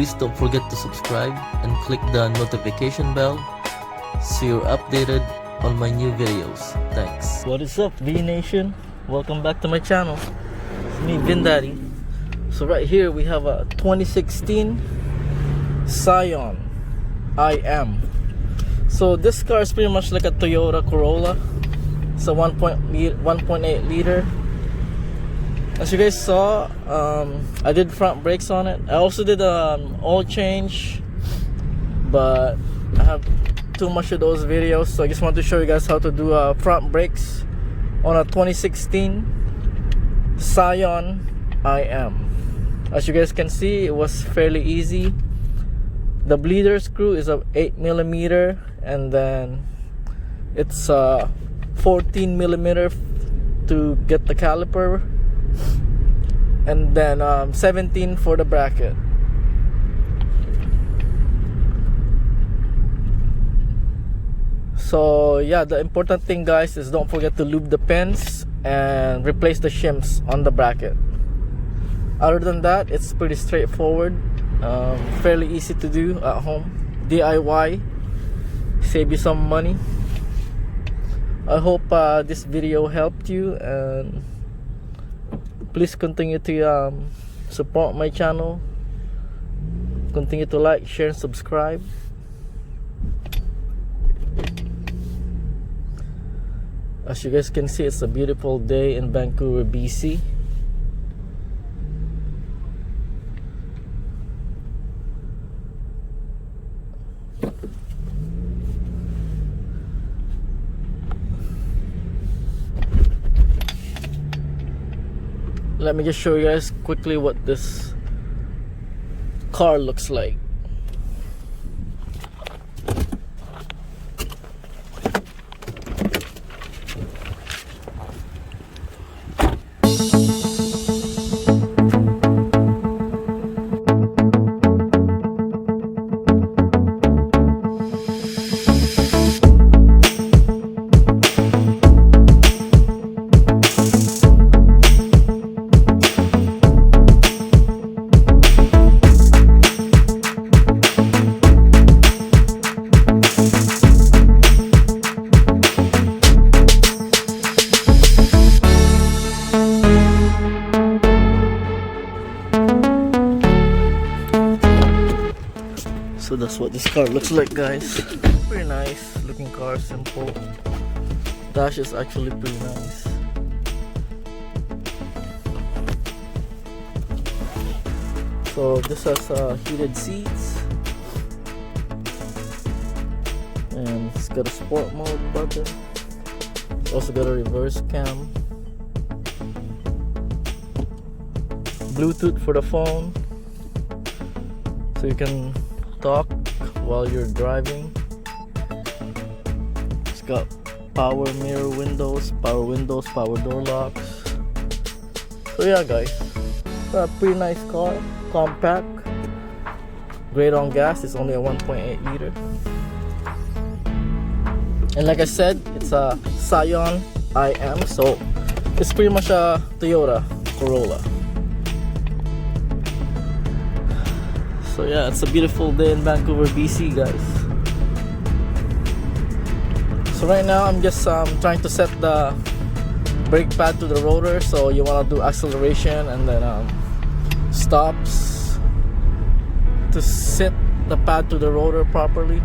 please don't forget to subscribe and click the notification bell so you're updated on my new videos. Thanks. What is up, VNATION? Welcome back to my channel. It's me, VIN Daddi. So right here we have a 2016 Scion IM. So this car is pretty much like a Toyota Corolla. It's a 1.8 liter. As you guys saw, I did front brakes on it. I also did oil change, but I have too much of those videos, so I just want to show you guys how to do front brakes on a 2016 Scion IM. As you guys can see, it was fairly easy. The bleeder screw is a 8mm, and then it's 14mm to get the caliper, and then 17 for the bracket. So yeah, the important thing, guys, is don't forget to lube the pins and replace the shims on the bracket. Other than that, it's pretty straightforward, fairly easy to do at home, DIY, save you some money. I hope this video helped you, and please continue to support my channel. Continue to like, share, and subscribe. As you guys can see, it's a beautiful day in Vancouver, BC. Let me just show you guys quickly what this car looks like. So that's what this car looks like, guys. Pretty nice looking car, simple. Dash is actually pretty nice. So this has heated seats, and it's got a sport mode button. It's also got a reverse cam, Bluetooth for the phone, so you can talk while you're driving. It's got power mirror windows, power door locks. So yeah, guys, it's a pretty nice car, compact, great on gas. It's only a 1.8 liter, and like I said, it's a Scion IM, so it's pretty much a Toyota Corolla. So yeah, it's a beautiful day in Vancouver, BC, guys. So right now I'm just trying to set the brake pad to the rotor. So you want to do acceleration and then stops to set the pad to the rotor properly.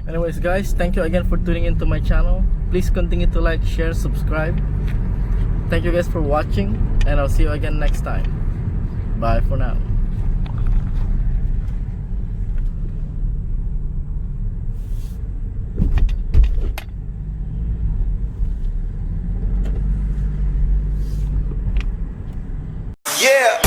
Anyways, guys, thank you again for tuning into my channel. Please continue to like, share, subscribe. Thank you guys for watching, and I'll see you again next time. Bye for now. Yeah.